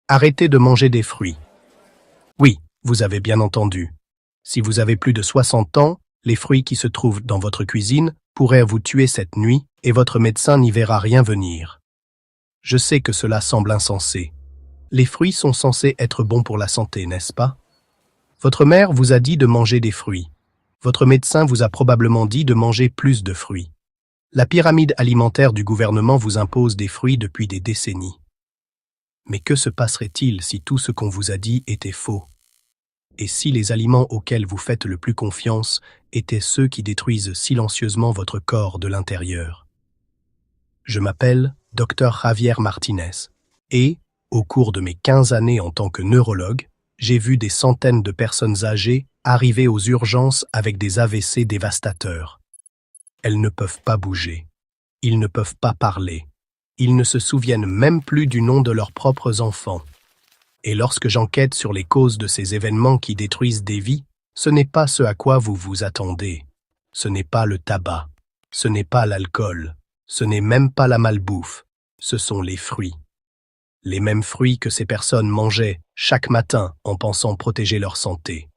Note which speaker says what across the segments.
Speaker 1: Arrêtez de manger des fruits. Oui, vous avez bien entendu. Si vous avez plus de 60 ans, les fruits qui se trouvent dans votre cuisine pourraient vous tuer cette nuit et votre médecin n'y verra rien venir. Je sais que cela semble insensé. Les fruits sont censés être bons pour la santé, n'est-ce pas? Votre mère vous a dit de manger des fruits. Votre médecin vous a probablement dit de manger plus de fruits. La pyramide alimentaire du gouvernement vous impose des fruits depuis des décennies. Mais que se passerait-il si tout ce qu'on vous a dit était faux? Et si les aliments auxquels vous faites le plus confiance étaient ceux qui détruisent silencieusement votre corps de l'intérieur? Je m'appelle Dr Javier Martinez et, au cours de mes 15 années en tant que neurologue, j'ai vu des centaines de personnes âgées arriver aux urgences avec des AVC dévastateurs. Elles ne peuvent pas bouger. Ils ne peuvent pas parler. Ils ne se souviennent même plus du nom de leurs propres enfants. Et lorsque j'enquête sur les causes de ces événements qui détruisent des vies, ce n'est pas ce à quoi vous vous attendez. Ce n'est pas le tabac. Ce n'est pas l'alcool. Ce n'est même pas la malbouffe. Ce sont les fruits. Les mêmes fruits que ces personnes mangeaient chaque matin en pensant protéger leur santé.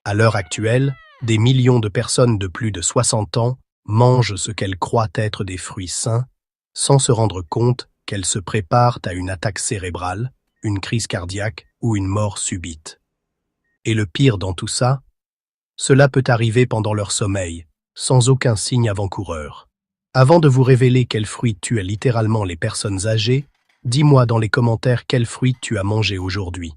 Speaker 1: À l'heure actuelle, des millions de personnes de plus de 60 ans mangent ce qu'elles croient être des fruits sains, sans se rendre compte qu'elles se préparent à une attaque cérébrale, une crise cardiaque ou une mort subite. Et le pire dans tout ça, cela peut arriver pendant leur sommeil, sans aucun signe avant-coureur. Avant de vous révéler quels fruits tuent littéralement les personnes âgées, dis-moi dans les commentaires quels fruits tu as mangé aujourd'hui.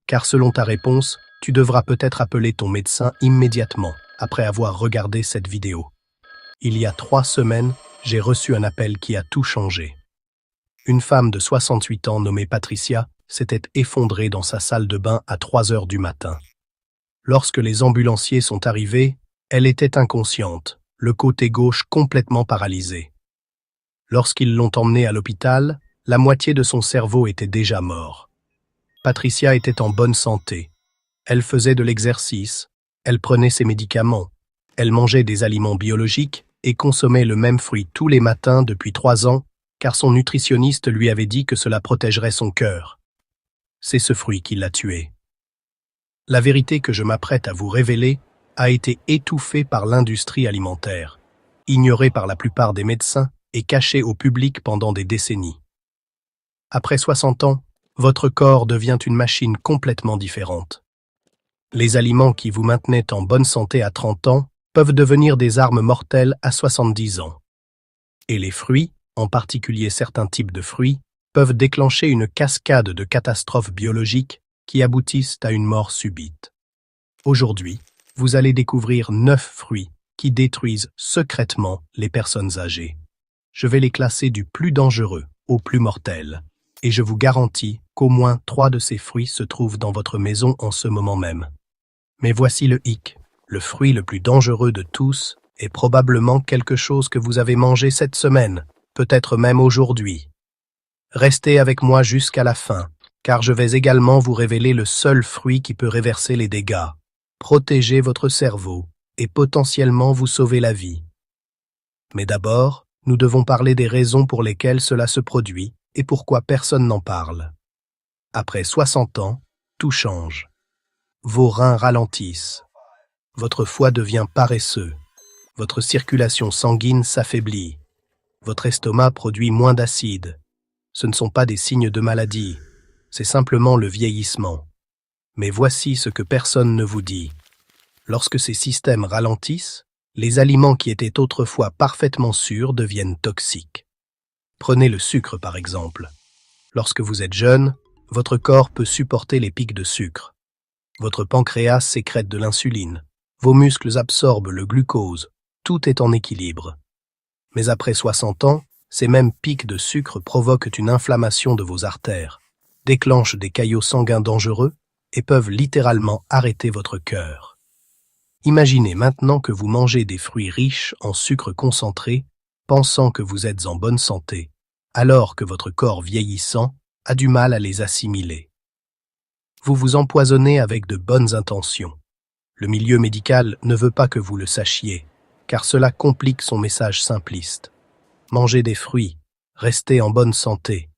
Speaker 1: Car selon ta réponse, tu devras peut-être appeler ton médecin immédiatement après avoir regardé cette vidéo. Il y a 3 semaines, j'ai reçu un appel qui a tout changé. Une femme de 68 ans nommée Patricia s'était effondrée dans sa salle de bain à 3 heures du matin. Lorsque les ambulanciers sont arrivés, elle était inconsciente, le côté gauche complètement paralysé. Lorsqu'ils l'ont emmenée à l'hôpital, la moitié de son cerveau était déjà mort. Patricia était en bonne santé. Elle faisait de l'exercice, elle prenait ses médicaments, elle mangeait des aliments biologiques et consommait le même fruit tous les matins depuis 3 ans, car son nutritionniste lui avait dit que cela protégerait son cœur. C'est ce fruit qui l'a tuée. La vérité que je m'apprête à vous révéler a été étouffée par l'industrie alimentaire, ignorée par la plupart des médecins et cachée au public pendant des décennies. Après 60 ans, votre corps devient une machine complètement différente. Les aliments qui vous maintenaient en bonne santé à 30 ans peuvent devenir des armes mortelles à 70 ans. Et les fruits, en particulier certains types de fruits, peuvent déclencher une cascade de catastrophes biologiques qui aboutissent à une mort subite. Aujourd'hui, vous allez découvrir 9 fruits qui détruisent secrètement les personnes âgées. Je vais les classer du plus dangereux au plus mortel, et je vous garantis qu'au moins 3 de ces fruits se trouvent dans votre maison en ce moment même. Mais voici le hic. Le fruit le plus dangereux de tous est probablement quelque chose que vous avez mangé cette semaine, peut-être même aujourd'hui. Restez avec moi jusqu'à la fin, car je vais également vous révéler le seul fruit qui peut réverser les dégâts, protéger votre cerveau et potentiellement vous sauver la vie. Mais d'abord, nous devons parler des raisons pour lesquelles cela se produit et pourquoi personne n'en parle. Après 60 ans, tout change. Vos reins ralentissent. Votre foie devient paresseux. Votre circulation sanguine s'affaiblit. Votre estomac produit moins d'acide. Ce ne sont pas des signes de maladie, c'est simplement le vieillissement. Mais voici ce que personne ne vous dit. Lorsque ces systèmes ralentissent, les aliments qui étaient autrefois parfaitement sûrs deviennent toxiques. Prenez le sucre par exemple. Lorsque vous êtes jeune, votre corps peut supporter les pics de sucre. Votre pancréas sécrète de l'insuline. Vos muscles absorbent le glucose. Tout est en équilibre. Mais après 60 ans, ces mêmes pics de sucre provoquent une inflammation de vos artères, déclenchent des caillots sanguins dangereux et peuvent littéralement arrêter votre cœur. Imaginez maintenant que vous mangez des fruits riches en sucre concentré, pensant que vous êtes en bonne santé, alors que votre corps vieillissant a du mal à les assimiler. Vous vous empoisonnez avec de bonnes intentions. Le milieu médical ne veut pas que vous le sachiez, car cela complique son message simpliste. Mangez des fruits, restez en bonne santé.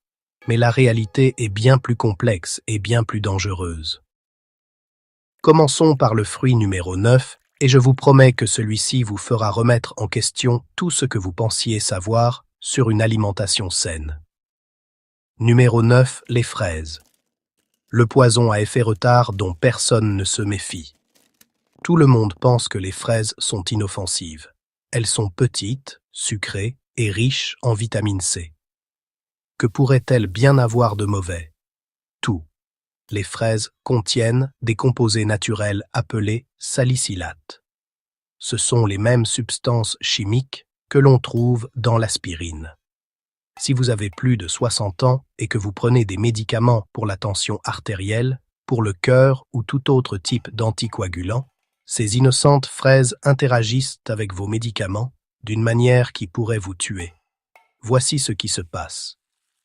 Speaker 1: Mais la réalité est bien plus complexe et bien plus dangereuse. Commençons par le fruit numéro 9, et je vous promets que celui-ci vous fera remettre en question tout ce que vous pensiez savoir sur une alimentation saine. Numéro 9, les fraises. Le poison à effet retard dont personne ne se méfie. Tout le monde pense que les fraises sont inoffensives. Elles sont petites, sucrées et riches en vitamine C. Que pourrait-elle bien avoir de mauvais? Tout. Les fraises contiennent des composés naturels appelés salicylates. Ce sont les mêmes substances chimiques que l'on trouve dans l'aspirine. Si vous avez plus de 60 ans et que vous prenez des médicaments pour la tension artérielle, pour le cœur ou tout autre type d'anticoagulant, ces innocentes fraises interagissent avec vos médicaments d'une manière qui pourrait vous tuer. Voici ce qui se passe.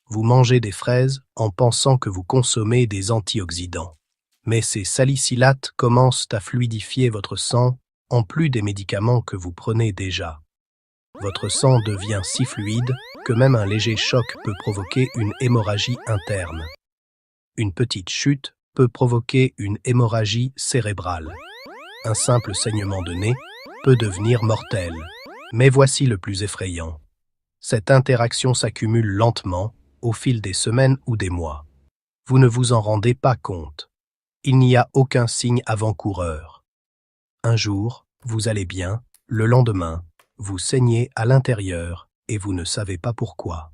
Speaker 1: Vous mangez des fraises en pensant que vous consommez des antioxydants. Mais ces salicylates commencent à fluidifier votre sang en plus des médicaments que vous prenez déjà. Votre sang devient si fluide que même un léger choc peut provoquer une hémorragie interne. Une petite chute peut provoquer une hémorragie cérébrale. Un simple saignement de nez peut devenir mortel. Mais voici le plus effrayant. Cette interaction s'accumule lentement au fil des semaines ou des mois. Vous ne vous en rendez pas compte. Il n'y a aucun signe avant-coureur. Un jour, vous allez bien, le lendemain, vous saignez à l'intérieur et vous ne savez pas pourquoi.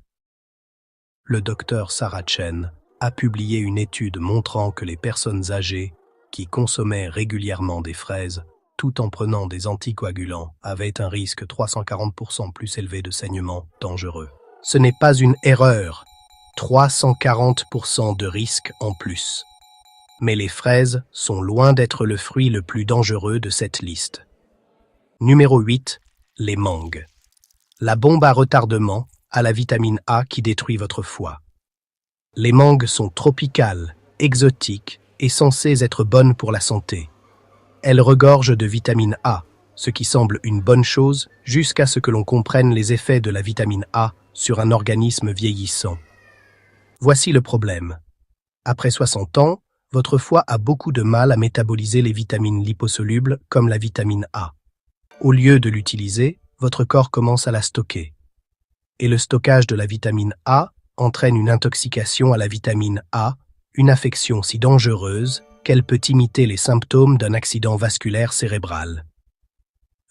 Speaker 1: Le docteur Sarah Chen a publié une étude montrant que les personnes âgées qui consommaient régulièrement des fraises tout en prenant des anticoagulants avaient un risque 340% plus élevé de saignement dangereux. Ce n'est pas une erreur, 340% de risque en plus. Mais les fraises sont loin d'être le fruit le plus dangereux de cette liste. Numéro 8, les mangues. La bombe à retardement à la vitamine A qui détruit votre foie. Les mangues sont tropicales, exotiques et censées être bonnes pour la santé. Elles regorgent de vitamine A, ce qui semble une bonne chose jusqu'à ce que l'on comprenne les effets de la vitamine A sur un organisme vieillissant. Voici le problème. Après 60 ans, votre foie a beaucoup de mal à métaboliser les vitamines liposolubles comme la vitamine A. Au lieu de l'utiliser, votre corps commence à la stocker. Et le stockage de la vitamine A entraîne une intoxication à la vitamine A, une affection si dangereuse qu'elle peut imiter les symptômes d'un accident vasculaire cérébral.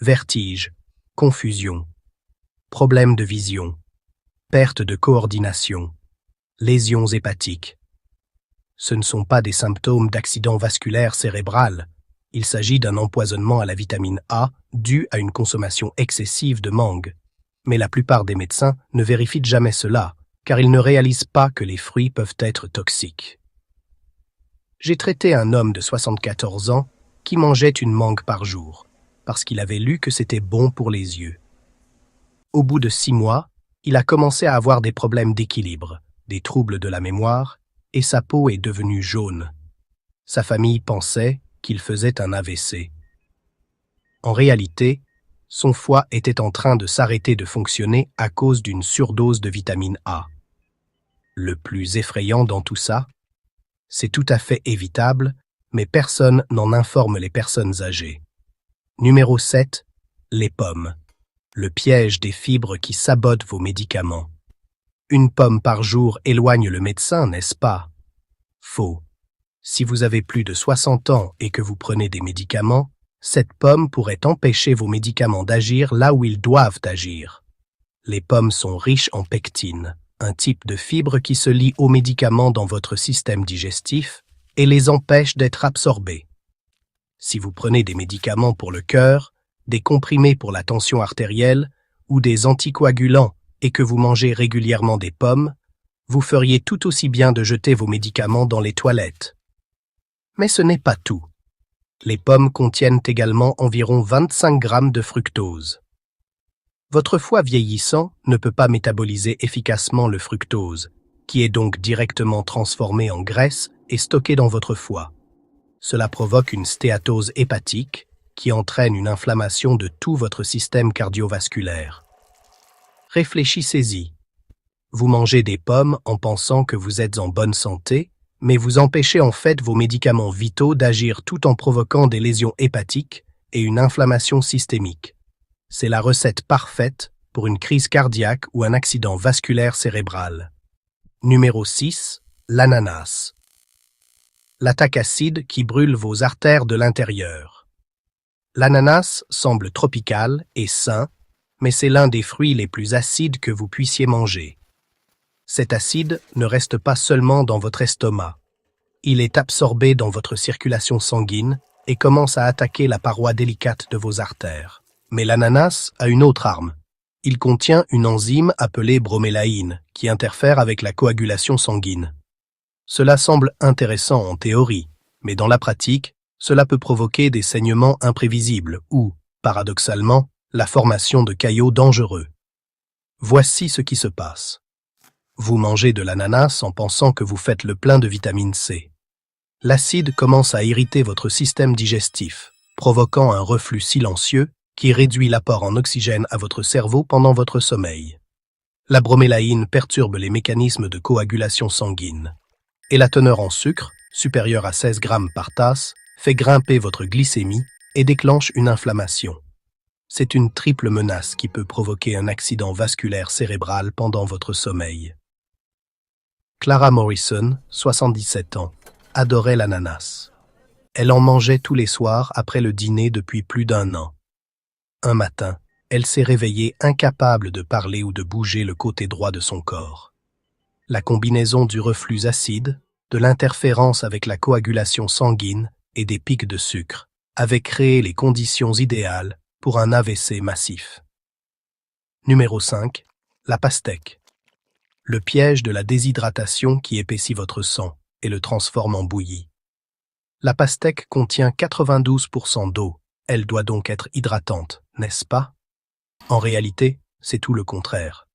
Speaker 1: Vertige, confusion, problèmes de vision, perte de coordination, lésions hépatiques. Ce ne sont pas des symptômes d'accident vasculaire cérébral. Il s'agit d'un empoisonnement à la vitamine A dû à une consommation excessive de mangue. Mais la plupart des médecins ne vérifient jamais cela, car ils ne réalisent pas que les fruits peuvent être toxiques. J'ai traité un homme de 74 ans qui mangeait une mangue par jour, parce qu'il avait lu que c'était bon pour les yeux. Au bout de 6 mois, il a commencé à avoir des problèmes d'équilibre, des troubles de la mémoire, et sa peau est devenue jaune. Sa famille pensait qu'il faisait un AVC. En réalité, son foie était en train de s'arrêter de fonctionner à cause d'une surdose de vitamine A. Le plus effrayant dans tout ça, c'est tout à fait évitable, mais personne n'en informe les personnes âgées. Numéro 7, les pommes. Le piège des fibres qui sabotent vos médicaments. Une pomme par jour éloigne le médecin, n'est-ce pas? Faux. Si vous avez plus de 60 ans et que vous prenez des médicaments, cette pomme pourrait empêcher vos médicaments d'agir là où ils doivent agir. Les pommes sont riches en pectine, un type de fibre qui se lie aux médicaments dans votre système digestif et les empêche d'être absorbés. Si vous prenez des médicaments pour le cœur, des comprimés pour la tension artérielle ou des anticoagulants et que vous mangez régulièrement des pommes, vous feriez tout aussi bien de jeter vos médicaments dans les toilettes. Mais ce n'est pas tout. Les pommes contiennent également environ 25 grammes de fructose. Votre foie vieillissant ne peut pas métaboliser efficacement le fructose, qui est donc directement transformé en graisse et stocké dans votre foie. Cela provoque une stéatose hépatique qui entraîne une inflammation de tout votre système cardiovasculaire. Réfléchissez-y. Vous mangez des pommes en pensant que vous êtes en bonne santé, mais vous empêchez en fait vos médicaments vitaux d'agir tout en provoquant des lésions hépatiques et une inflammation systémique. C'est la recette parfaite pour une crise cardiaque ou un accident vasculaire cérébral. Numéro 6. L'ananas. L'attaque acide qui brûle vos artères de l'intérieur. L'ananas semble tropical et sain, mais c'est l'un des fruits les plus acides que vous puissiez manger. Cet acide ne reste pas seulement dans votre estomac. Il est absorbé dans votre circulation sanguine et commence à attaquer la paroi délicate de vos artères. Mais l'ananas a une autre arme. Il contient une enzyme appelée bromélaïne qui interfère avec la coagulation sanguine. Cela semble intéressant en théorie, mais dans la pratique, cela peut provoquer des saignements imprévisibles ou, paradoxalement, la formation de caillots dangereux. Voici ce qui se passe. Vous mangez de l'ananas en pensant que vous faites le plein de vitamine C. L'acide commence à irriter votre système digestif, provoquant un reflux silencieux qui réduit l'apport en oxygène à votre cerveau pendant votre sommeil. La bromélaïne perturbe les mécanismes de coagulation sanguine. Et la teneur en sucre, supérieure à 16 grammes par tasse, fait grimper votre glycémie et déclenche une inflammation. C'est une triple menace qui peut provoquer un accident vasculaire cérébral pendant votre sommeil. Clara Morrison, 77 ans, adorait l'ananas. Elle en mangeait tous les soirs après le dîner depuis plus d'1 an. Un matin, elle s'est réveillée incapable de parler ou de bouger le côté droit de son corps. La combinaison du reflux acide, de l'interférence avec la coagulation sanguine et des pics de sucre avait créé les conditions idéales pour un AVC massif. Numéro 5. La pastèque. Le piège de la déshydratation qui épaissit votre sang et le transforme en bouillie. La pastèque contient 92% d'eau. Elle doit donc être hydratante, n'est-ce pas? En réalité, c'est tout le contraire.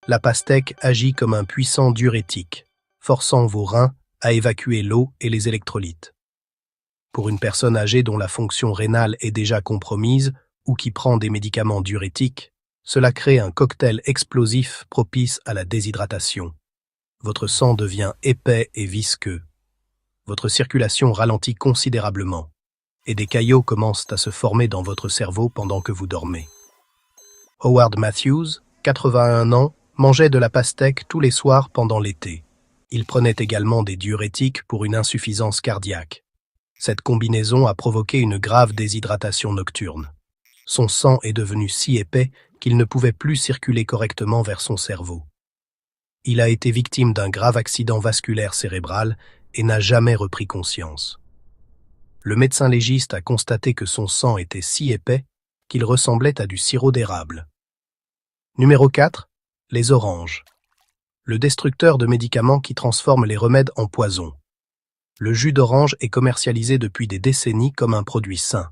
Speaker 1: La pastèque agit comme un puissant diurétique, forçant vos reins à évacuer l'eau et les électrolytes. Pour une personne âgée dont la fonction rénale est déjà compromise ou qui prend des médicaments diurétiques, cela crée un cocktail explosif propice à la déshydratation. Votre sang devient épais et visqueux. Votre circulation ralentit considérablement et des caillots commencent à se former dans votre cerveau pendant que vous dormez. Howard Matthews, 81 ans, mangeait de la pastèque tous les soirs pendant l'été. Il prenait également des diurétiques pour une insuffisance cardiaque. Cette combinaison a provoqué une grave déshydratation nocturne. Son sang est devenu si épais qu'il ne pouvait plus circuler correctement vers son cerveau. Il a été victime d'un grave accident vasculaire cérébral et n'a jamais repris conscience. Le médecin légiste a constaté que son sang était si épais qu'il ressemblait à du sirop d'érable. Numéro 4. Les oranges. Le destructeur de médicaments qui transforme les remèdes en poison. Le jus d'orange est commercialisé depuis des décennies comme un produit sain.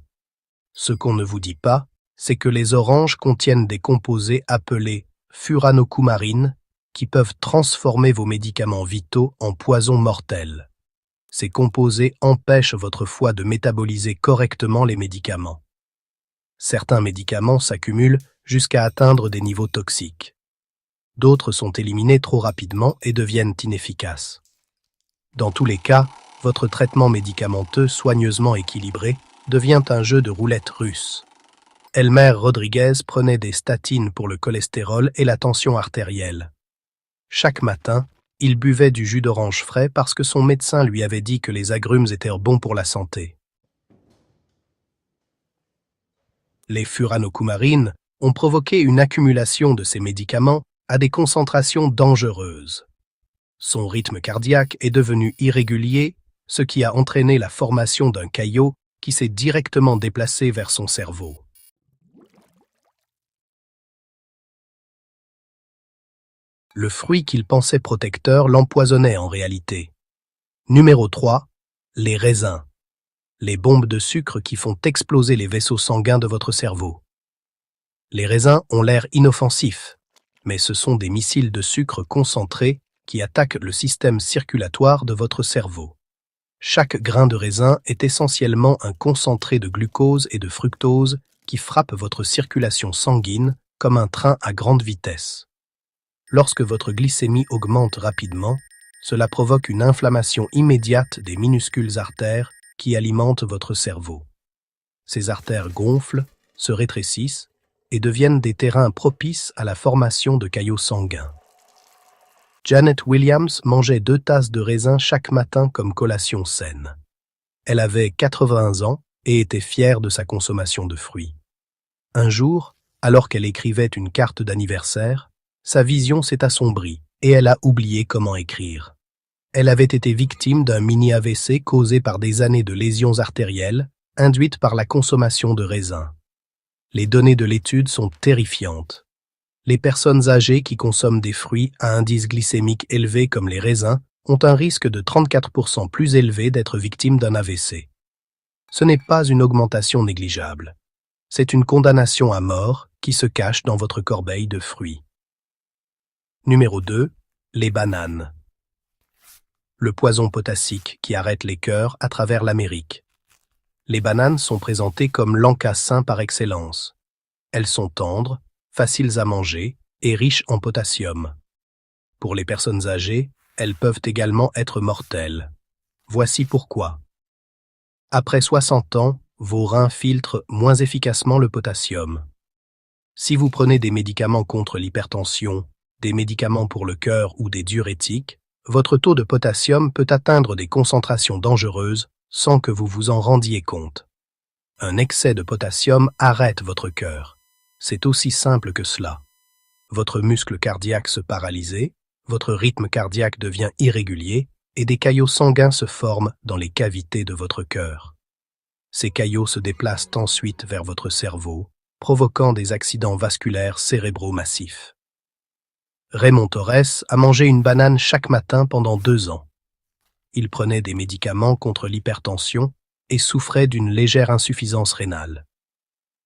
Speaker 1: Ce qu'on ne vous dit pas, c'est que les oranges contiennent des composés appelés furanocoumarines qui peuvent transformer vos médicaments vitaux en poison mortel. Ces composés empêchent votre foie de métaboliser correctement les médicaments. Certains médicaments s'accumulent jusqu'à atteindre des niveaux toxiques. D'autres sont éliminés trop rapidement et deviennent inefficaces. Dans tous les cas, votre traitement médicamenteux soigneusement équilibré devient un jeu de roulette russe. Elmer Rodriguez prenait des statines pour le cholestérol et la tension artérielle. Chaque matin, il buvait du jus d'orange frais parce que son médecin lui avait dit que les agrumes étaient bons pour la santé. Les furanocoumarines ont provoqué une accumulation de ces médicaments à des concentrations dangereuses. Son rythme cardiaque est devenu irrégulier, ce qui a entraîné la formation d'un caillot qui s'est directement déplacé vers son cerveau. Le fruit qu'il pensait protecteur l'empoisonnait en réalité. Numéro 3. Les raisins. Les bombes de sucre qui font exploser les vaisseaux sanguins de votre cerveau. Les raisins ont l'air inoffensifs, mais ce sont des missiles de sucre concentrés qui attaquent le système circulatoire de votre cerveau. Chaque grain de raisin est essentiellement un concentré de glucose et de fructose qui frappe votre circulation sanguine comme un train à grande vitesse. Lorsque votre glycémie augmente rapidement, cela provoque une inflammation immédiate des minuscules artères qui alimentent votre cerveau. Ces artères gonflent, se rétrécissent et deviennent des terrains propices à la formation de caillots sanguins. Janet Williams mangeait 2 tasses de raisin chaque matin comme collation saine. Elle avait 80 ans et était fière de sa consommation de fruits. Un jour, alors qu'elle écrivait une carte d'anniversaire, sa vision s'est assombrie et elle a oublié comment écrire. Elle avait été victime d'un mini-AVC causé par des années de lésions artérielles induites par la consommation de raisins. Les données de l'étude sont terrifiantes. Les personnes âgées qui consomment des fruits à indice glycémique élevé comme les raisins ont un risque de 34% plus élevé d'être victimes d'un AVC. Ce n'est pas une augmentation négligeable. C'est une condamnation à mort qui se cache dans votre corbeille de fruits. Numéro 2. Les bananes. Le poison potassique qui arrête les cœurs à travers l'Amérique. Les bananes sont présentées comme l'encas par excellence. Elles sont tendres, faciles à manger et riches en potassium. Pour les personnes âgées, elles peuvent également être mortelles. Voici pourquoi. Après 60 ans, vos reins filtrent moins efficacement le potassium. Si vous prenez des médicaments contre l'hypertension, des médicaments pour le cœur ou des diurétiques, votre taux de potassium peut atteindre des concentrations dangereuses sans que vous vous en rendiez compte. Un excès de potassium arrête votre cœur. C'est aussi simple que cela. Votre muscle cardiaque se paralyse, votre rythme cardiaque devient irrégulier et des caillots sanguins se forment dans les cavités de votre cœur. Ces caillots se déplacent ensuite vers votre cerveau, provoquant des accidents vasculaires cérébraux massifs. Raymond Torres a mangé une banane chaque matin pendant 2 ans. Il prenait des médicaments contre l'hypertension et souffrait d'une légère insuffisance rénale.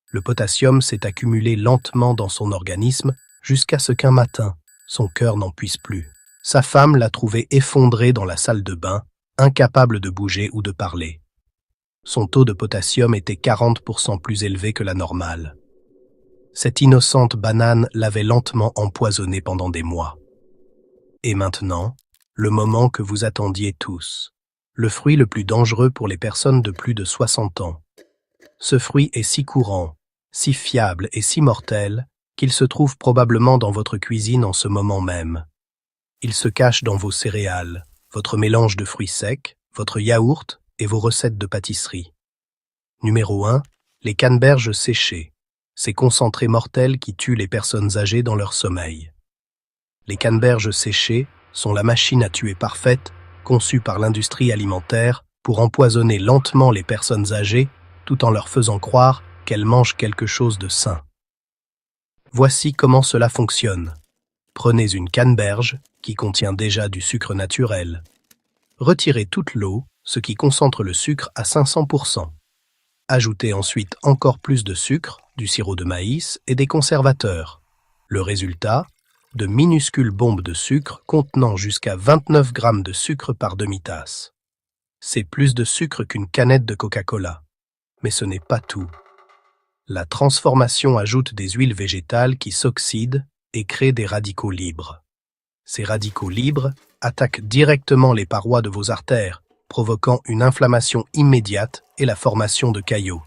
Speaker 1: Le potassium s'est accumulé lentement dans son organisme jusqu'à ce qu'un matin, son cœur n'en puisse plus. Sa femme l'a trouvé effondré dans la salle de bain, incapable de bouger ou de parler. Son taux de potassium était 40% plus élevé que la normale. Cette innocente banane l'avait lentement empoisonné pendant des mois. Et maintenant, le moment que vous attendiez tous. Le fruit le plus dangereux pour les personnes de plus de 60 ans. Ce fruit est si courant, si fiable et si mortel qu'il se trouve probablement dans votre cuisine en ce moment même. Il se cache dans vos céréales, votre mélange de fruits secs, votre yaourt et vos recettes de pâtisserie. Numéro 1. Les canneberges séchées. Ces concentrés mortels qui tuent les personnes âgées dans leur sommeil. Les canneberges séchées sont la machine à tuer parfaite conçue par l'industrie alimentaire pour empoisonner lentement les personnes âgées tout en leur faisant croire qu'elles mangent quelque chose de sain. Voici comment cela fonctionne. Prenez une canneberge qui contient déjà du sucre naturel. Retirez toute l'eau, ce qui concentre le sucre à 500%. Ajoutez ensuite encore plus de sucre, du sirop de maïs et des conservateurs. Le résultat, de minuscules bombes de sucre contenant jusqu'à 29 grammes de sucre par demi-tasse. C'est plus de sucre qu'une canette de Coca-Cola. Mais ce n'est pas tout. La transformation ajoute des huiles végétales qui s'oxydent et créent des radicaux libres. Ces radicaux libres attaquent directement les parois de vos artères, provoquant une inflammation immédiate et la formation de caillots.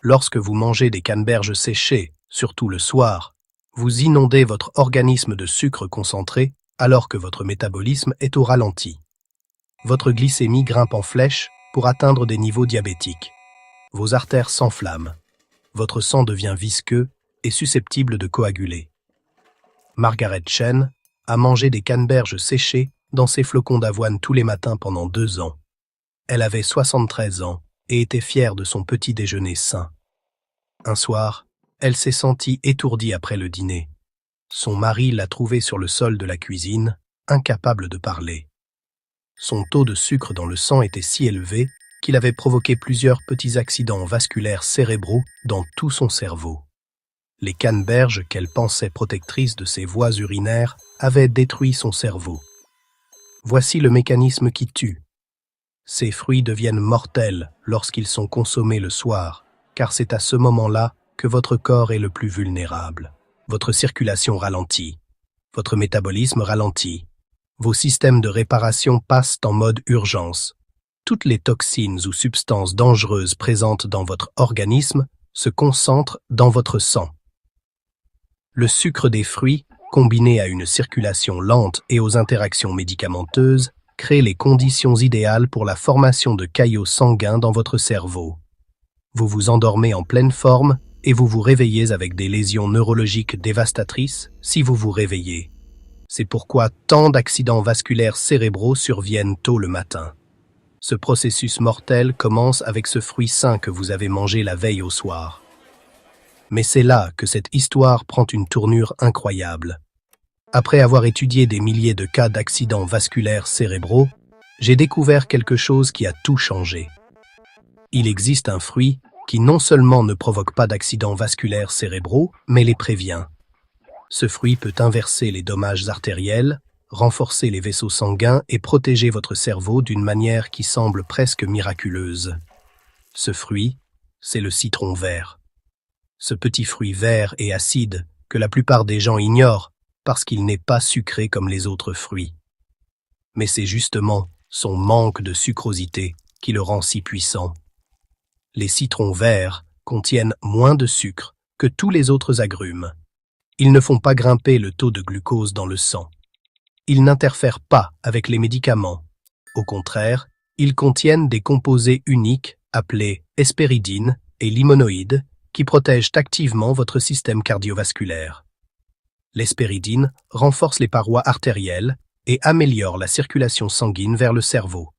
Speaker 1: Lorsque vous mangez des canneberges séchées, surtout le soir, vous inondez votre organisme de sucre concentré alors que votre métabolisme est au ralenti. Votre glycémie grimpe en flèche pour atteindre des niveaux diabétiques. Vos artères s'enflamment. Votre sang devient visqueux et susceptible de coaguler. Margaret Chen a mangé des canneberges séchées dans ses flocons d'avoine tous les matins pendant 2 ans. Elle avait 73 ans et était fière de son petit déjeuner sain. Un soir, elle s'est sentie étourdie après le dîner. Son mari l'a trouvée sur le sol de la cuisine, incapable de parler. Son taux de sucre dans le sang était si élevé qu'il avait provoqué plusieurs petits accidents vasculaires cérébraux dans tout son cerveau. Les canneberges qu'elle pensait protectrices de ses voies urinaires avaient détruit son cerveau. Voici le mécanisme qui tue. Ces fruits deviennent mortels lorsqu'ils sont consommés le soir, car c'est à ce moment-là que votre corps est le plus vulnérable. Votre circulation ralentit. Votre métabolisme ralentit. Vos systèmes de réparation passent en mode urgence. Toutes les toxines ou substances dangereuses présentes dans votre organisme se concentrent dans votre sang. Le sucre des fruits, combiné à une circulation lente et aux interactions médicamenteuses, crée les conditions idéales pour la formation de caillots sanguins dans votre cerveau. Vous vous endormez en pleine forme et vous vous réveillez avec des lésions neurologiques dévastatrices si vous vous réveillez. C'est pourquoi tant d'accidents vasculaires cérébraux surviennent tôt le matin. Ce processus mortel commence avec ce fruit sain que vous avez mangé la veille au soir. Mais c'est là que cette histoire prend une tournure incroyable. Après avoir étudié des milliers de cas d'accidents vasculaires cérébraux, j'ai découvert quelque chose qui a tout changé. Il existe un fruit qui non seulement ne provoque pas d'accidents vasculaires cérébraux, mais les prévient. Ce fruit peut inverser les dommages artériels, renforcer les vaisseaux sanguins et protéger votre cerveau d'une manière qui semble presque miraculeuse. Ce fruit, c'est le citron vert. Ce petit fruit vert et acide que la plupart des gens ignorent parce qu'il n'est pas sucré comme les autres fruits. Mais c'est justement son manque de sucrosité qui le rend si puissant. Les citrons verts contiennent moins de sucre que tous les autres agrumes. Ils ne font pas grimper le taux de glucose dans le sang. Ils n'interfèrent pas avec les médicaments. Au contraire, ils contiennent des composés uniques appelés hespéridine et limonoïdes qui protègent activement votre système cardiovasculaire. L'hespéridine renforce les parois artérielles et améliore la circulation sanguine vers le cerveau.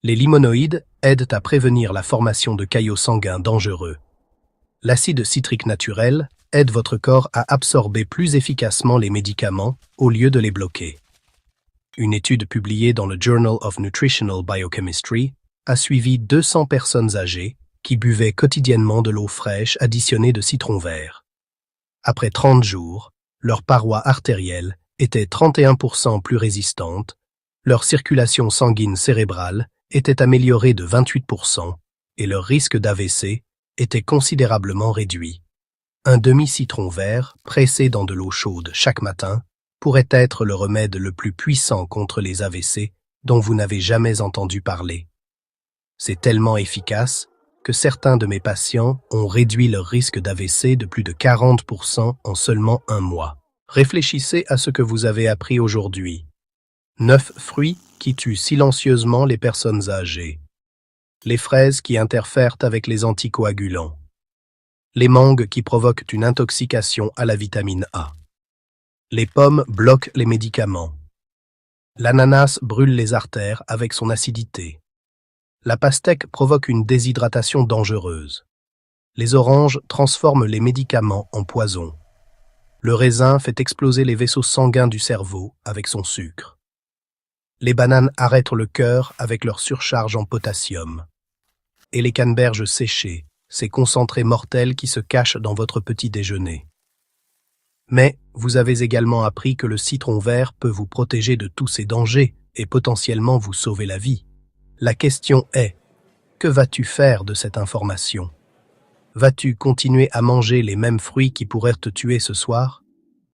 Speaker 1: Les limonoïdes aident à prévenir la formation de caillots sanguins dangereux. L'acide citrique naturel aide votre corps à absorber plus efficacement les médicaments au lieu de les bloquer. Une étude publiée dans le Journal of Nutritional Biochemistry a suivi 200 personnes âgées qui buvaient quotidiennement de l'eau fraîche additionnée de citron vert. Après 30 jours, leurs parois artérielles étaient 31% plus résistantes, leur circulation sanguine cérébrale était améliorée de 28% et leur risque d'AVC était considérablement réduit. Un demi-citron vert, pressé dans de l'eau chaude chaque matin, pourrait être le remède le plus puissant contre les AVC dont vous n'avez jamais entendu parler. C'est tellement efficace que certains de mes patients ont réduit leur risque d'AVC de plus de 40% en seulement un mois. Réfléchissez à ce que vous avez appris aujourd'hui. 9 fruits qui tuent silencieusement les personnes âgées. Les fraises qui interfèrent avec les anticoagulants. Les mangues qui provoquent une intoxication à la vitamine A. Les pommes bloquent les médicaments. L'ananas brûle les artères avec son acidité. La pastèque provoque une déshydratation dangereuse. Les oranges transforment les médicaments en poison. Le raisin fait exploser les vaisseaux sanguins du cerveau avec son sucre. Les bananes arrêtent le cœur avec leur surcharge en potassium. Et les canneberges séchées, ces concentrés mortels qui se cachent dans votre petit déjeuner. Mais vous avez également appris que le citron vert peut vous protéger de tous ces dangers et potentiellement vous sauver la vie. La question est, que vas-tu faire de cette information? Vas-tu continuer à manger les mêmes fruits qui pourraient te tuer ce soir?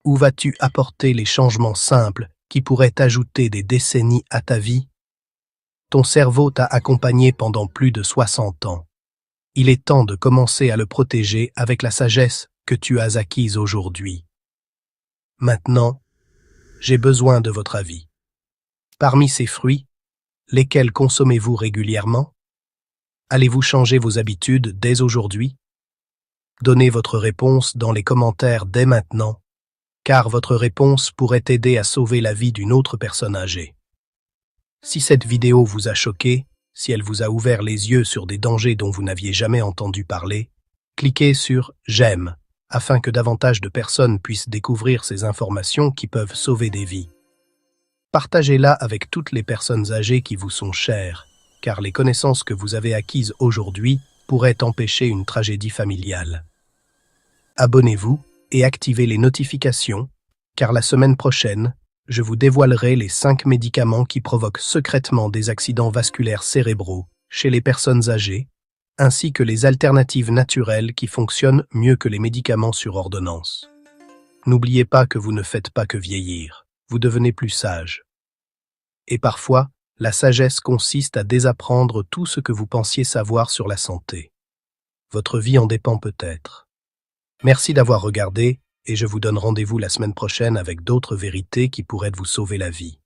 Speaker 1: Ou vas-tu apporter les changements simples qui pourraient ajouter des décennies à ta vie? Ton cerveau t'a accompagné pendant plus de 60 ans. Il est temps de commencer à le protéger avec la sagesse que tu as acquise aujourd'hui. Maintenant, j'ai besoin de votre avis. Parmi ces fruits, lesquels consommez-vous régulièrement? Allez-vous changer vos habitudes dès aujourd'hui? Donnez votre réponse dans les commentaires dès maintenant, car votre réponse pourrait aider à sauver la vie d'une autre personne âgée. Si cette vidéo vous a choqué, si elle vous a ouvert les yeux sur des dangers dont vous n'aviez jamais entendu parler, cliquez sur « J'aime » afin que davantage de personnes puissent découvrir ces informations qui peuvent sauver des vies. Partagez-la avec toutes les personnes âgées qui vous sont chères, car les connaissances que vous avez acquises aujourd'hui pourraient empêcher une tragédie familiale. Abonnez-vous et activez les notifications, car la semaine prochaine, je vous dévoilerai les 5 médicaments qui provoquent secrètement des accidents vasculaires cérébraux chez les personnes âgées, ainsi que les alternatives naturelles qui fonctionnent mieux que les médicaments sur ordonnance. N'oubliez pas que vous ne faites pas que vieillir, vous devenez plus sage. Et parfois, la sagesse consiste à désapprendre tout ce que vous pensiez savoir sur la santé. Votre vie en dépend peut-être. Merci d'avoir regardé, et je vous donne rendez-vous la semaine prochaine avec d'autres vérités qui pourraient vous sauver la vie.